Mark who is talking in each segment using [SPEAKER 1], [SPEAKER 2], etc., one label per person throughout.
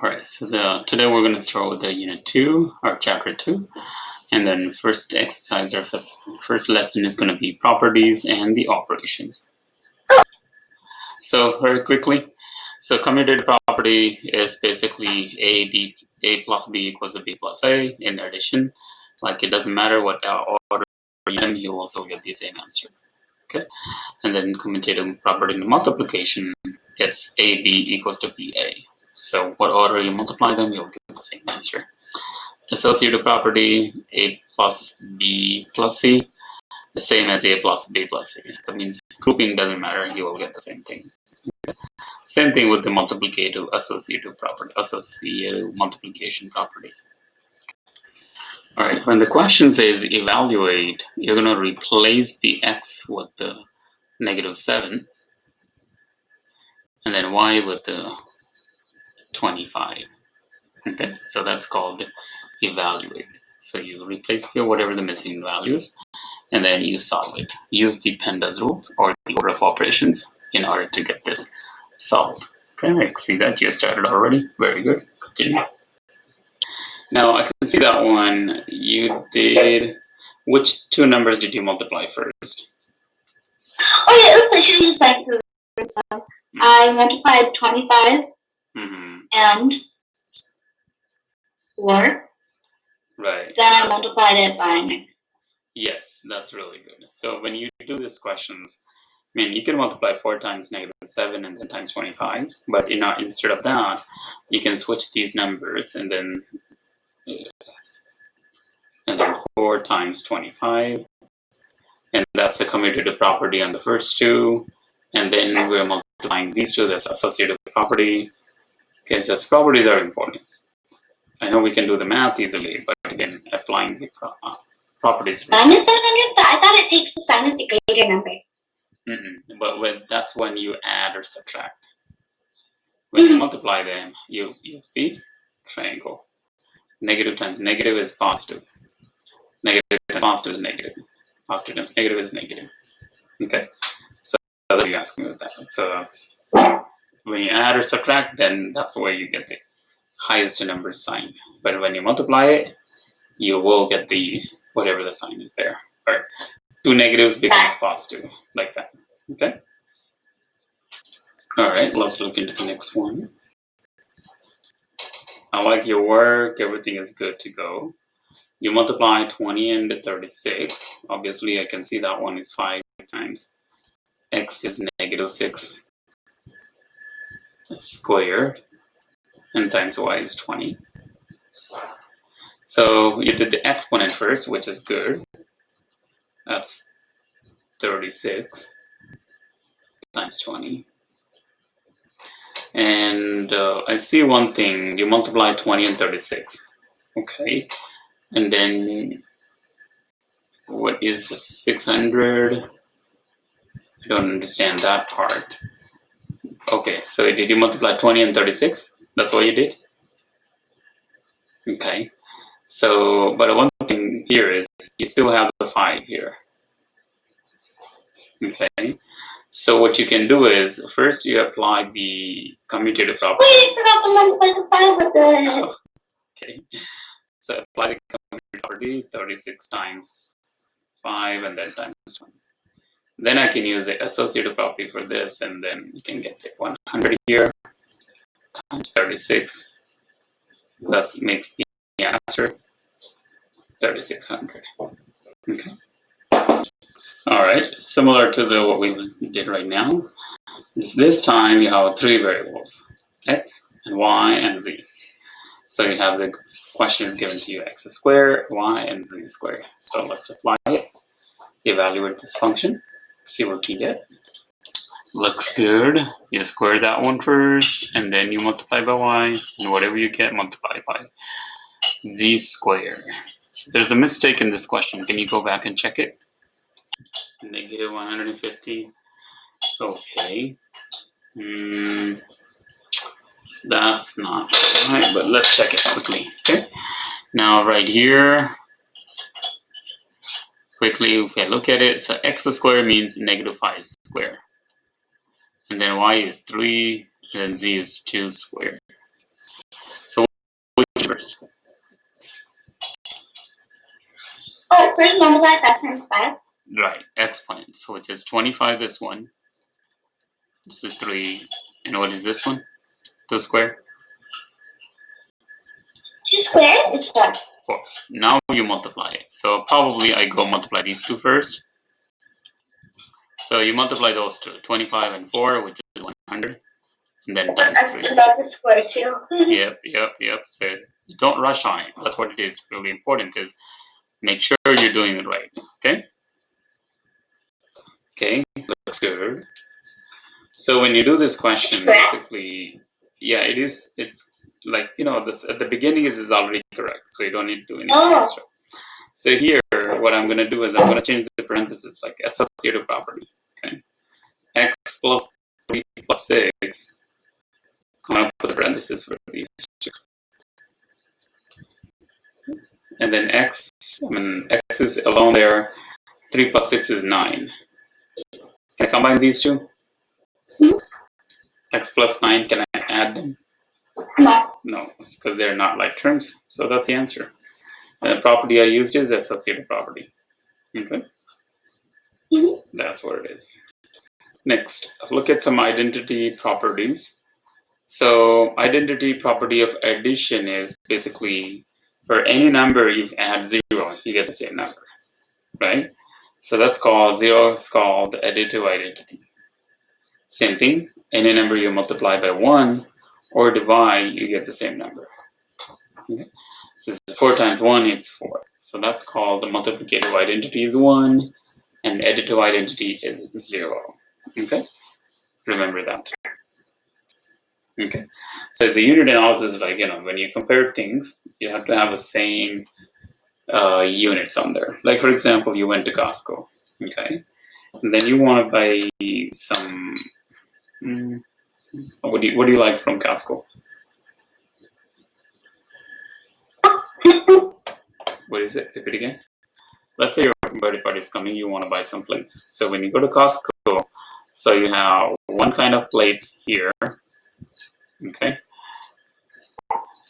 [SPEAKER 1] Alright, so today we're going to start with the Unit 2, or Chapter 2. And then first exercise, or first lesson is going to be properties and the operations. So very quickly, so commutative property is basically A plus B equals B plus A in addition. Like it doesn't matter what order you will still get the same answer. Okay, and then commutative property in multiplication, it's AB equals to BA. So what order you multiply them, you'll get the same answer. Associative property, A plus B plus C, the same as A plus B plus C. That means grouping doesn't matter, you will get the same thing. Same thing with the multiplicative associative property, associative multiplication property. All right, when the question says evaluate, you're going to replace the x with the -7, and then y with the 25. Okay, so that's called evaluate. So you replace here whatever the missing values, and then you solve it. Use the pandas rules or the order of operations in order to get this solved. Okay, I see that you started already. Very good. Continue. Now I can see that one you did. Which two numbers did you multiply first?
[SPEAKER 2] Oh yeah, let's actually use my proof. I multiplied 25 and 4.
[SPEAKER 1] Right.
[SPEAKER 2] Then I multiplied it by 9.
[SPEAKER 1] Yes, that's really good. So when you do these questions, I mean, you can multiply 4 times -7 and then times 25, but instead of that, you can switch these numbers and then 4 times 25, and that's the commutative property on the first two, and then we're multiplying these two, that's associative property. Okay, so properties are important. I know we can do the math easily, but again, applying the properties.
[SPEAKER 2] Minus 700, but I thought it takes the sign of the greater number.
[SPEAKER 1] But that's when you add or subtract. When you multiply them, you use the triangle. Negative times negative is positive. Negative times positive is negative. Positive times negative is negative. Okay, so that's you ask me with that. So that's when you add or subtract, then that's where you get the highest number sign. But when you multiply it, you will get the whatever the sign is there. Or 2 negatives becomes positive, like that. Okay. All right, let's look into the next one. I like your work. Everything is good to go. You multiply 20 and 36. Obviously, I can see that one is 5 times. X is -6 squared, and times y is 20. So you did the exponent first, which is good. That's 36 times 20. And I see one thing. You multiply 20 and 36. Okay. And then what is the 600? I don't understand that part. Okay, so did you multiply 20 and 36? That's what you did? Okay. So, but one thing here is you still have the 5 here. Okay. So what you can do is first you apply the commutative property.
[SPEAKER 2] Wait, I forgot to multiply the 5 with the...
[SPEAKER 1] Okay. So apply the commutative property, 36 times 5 and then times 20. Then I can use the associative property for this, and then you can get the 100 here times 36. That makes the answer 3600. Okay. All right. Similar to what we did right now. This time you have 3 variables: x and y and z. So you have the questions given to you: x squared, y, and z squared. So let's apply it. Evaluate this function. See what you get. Looks good. You square that one first, and then you multiply by y, and whatever you get, multiply by z squared. So there's a mistake in this question. Can you go back and check it? -150. Okay. That's not right, but let's check it quickly. Okay. Now right here, quickly, okay, look at it. So x squared means -5 squared. And then y is 3, and then z is 2 squared. So which numbers?
[SPEAKER 2] Oh, first multiply 5 times 5.
[SPEAKER 1] Right, exponents, which is 25 this one. This is 3. And what is this one? 2 squared?
[SPEAKER 2] 2 squared is 4.
[SPEAKER 1] 4. Now you multiply it. So probably I go multiply these two first. So you multiply those two, 25 and 4, which is 100. And then times 3.
[SPEAKER 2] I forgot the square too.
[SPEAKER 1] Yep. So don't rush on it. That's what it is. Really important is make sure you're doing it right. Okay? Okay, looks good. So when you do this question, basically, yeah, it is. It's like, this at the beginning is already correct, so you don't need to do anything extra. So here, what I'm going to do is I'm going to change the parentheses, like associative property. Okay, x plus 3 plus 6. I'm going to put the parentheses for these two. And then x is alone there. 3 plus 6 is 9. Can I combine these two? X plus 9, can I add them? No, it's because they're not like terms. So that's the answer. And the property I used is associative property. Okay? That's what it is. Next, look at some identity properties. So identity property of addition is basically for any number you add 0, you get the same number. Right? So that's called 0 is called additive identity. Same thing, any number you multiply by 1 or divide, you get the same number. Okay? So 4 times 1 is 4. So that's called the multiplicative identity is 1 and additive identity is 0. Okay? Remember that. Okay? So the unit analysis is like, when you compare things, you have to have the same units on there. Like, for example, you went to Costco. Okay? And then you want to buy some... what do you like from Costco? What is it? Repeat again. Let's say your birthday party is coming, you want to buy some plates. So when you go to Costco, so you have one kind of plates here, okay?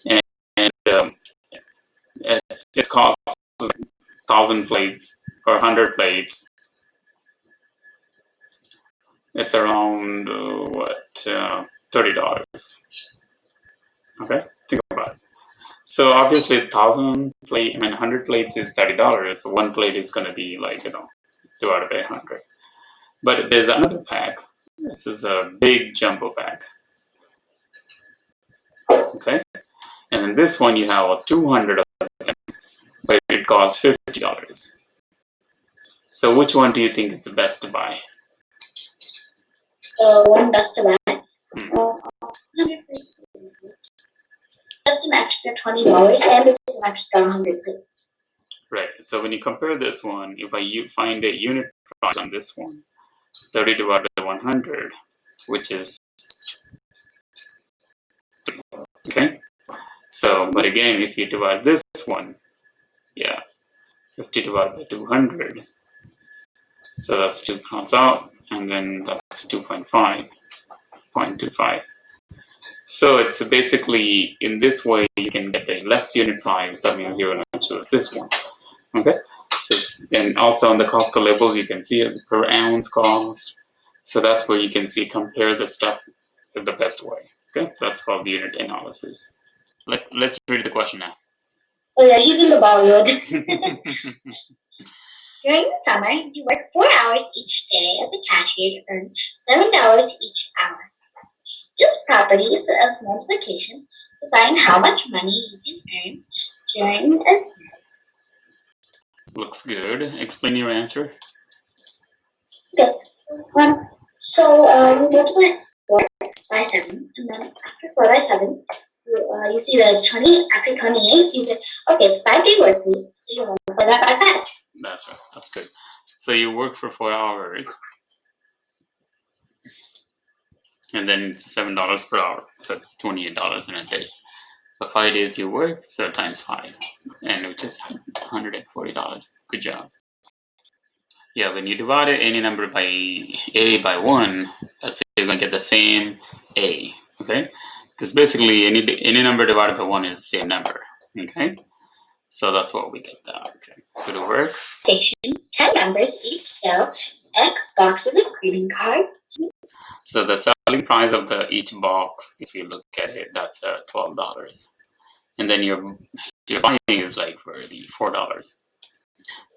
[SPEAKER 1] And it costs 1,000 plates or 100 plates. It's around, $30. Okay? Think about it. So obviously 100 plates is $30. So one plate is going to be like, divided by 100. But there's another pack. This is a big jumbo pack. Okay? And in this one you have 200 of them, but it costs $50. So which one do you think is the best to buy?
[SPEAKER 2] One best to buy. Just an extra $20 and it's an extra 100 plates.
[SPEAKER 1] Right. So when you compare this one, if I find a unit price on this one, 30 divided by 100, which is okay. So, but again, if you divide this one, 50 divided by 200. So that's 2 comes out, and then that's 2.25. So it's basically in this way you can get a less unit price. That means you're going to choose this one. Okay. So and also on the Costco labels you can see it per ounce cost. So that's where you can see compare the stuff the best way. Okay. That's called unit analysis. Let's read the question now.
[SPEAKER 2] Oh yeah, he's in the Bollywood. During the summer, you work 4 hours each day as a cashier to earn $7 each hour. Use properties of multiplication to find how much money you can earn during a year.
[SPEAKER 1] Looks good. Explain your answer.
[SPEAKER 2] Okay. So you multiply 4 by 7, and then after 4 by 7, you see there's 20. After 28, you say, okay, it's 5-day work week, so you multiply that by 5.
[SPEAKER 1] That's right. That's good. So you work for 4 hours, and then it's $7 per hour, so it's $28 in a day. For 5 days you work, so times 5, and which is $140. Good job. Yeah, when you divide any number by a by 1, so you're going to get the same a. Okay, Because basically any number divided by 1 is the same number. Okay, so that's what we get that. Okay, good work.
[SPEAKER 2] Station, 10 members each sell X boxes of greeting cards.
[SPEAKER 1] So the selling price of each box, if you look at it, that's $12, and then your buying is like for the $4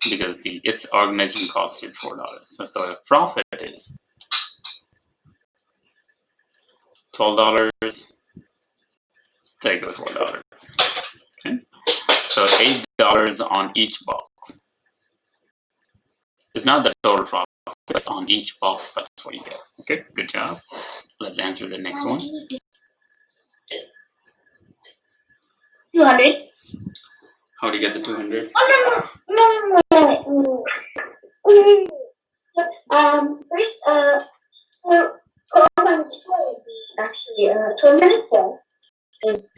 [SPEAKER 1] because its organizing cost is $4. So if profit is $12, take the $4. Okay, so $8 on each box. It's not the total profit, but on each box, that's what you get. Okay, good job. Let's answer the next one.
[SPEAKER 2] 200.
[SPEAKER 1] How do you get the 200?
[SPEAKER 2] Oh, no. First, so column 4 would be actually 12 minutes 4 is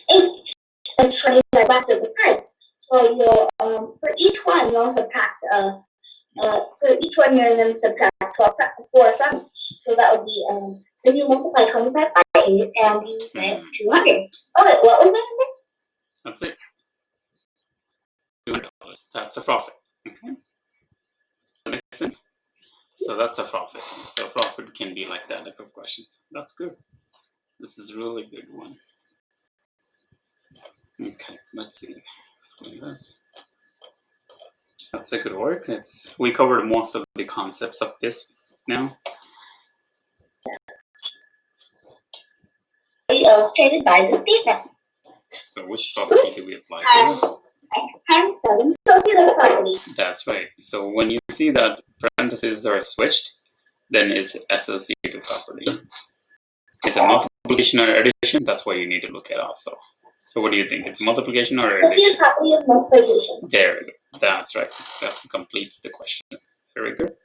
[SPEAKER 2] 8. That's 25 boxes of cards. So you for each one you also subtract for each one you're going to subtract 4 from it. So that would be then you multiply 25 by 8 and you get 200. Okay, what was that?
[SPEAKER 1] That's it. $200. That's a profit. Okay. That makes sense. So that's a profit. So profit can be like that type of questions. That's good. This is a really good one. Okay, let's see. That's a good work. We covered most of the concepts of this now.
[SPEAKER 2] Illustrated by the statement.
[SPEAKER 1] So which property do we apply to?
[SPEAKER 2] Associative property.
[SPEAKER 1] That's right. So when you see that parentheses are switched, then it's associative property. Is it multiplication or addition? That's what you need to look at also. So what do you think? It's multiplication or addition?
[SPEAKER 2] Associative property of multiplication.
[SPEAKER 1] There we go. That's right. That completes the question. Very good.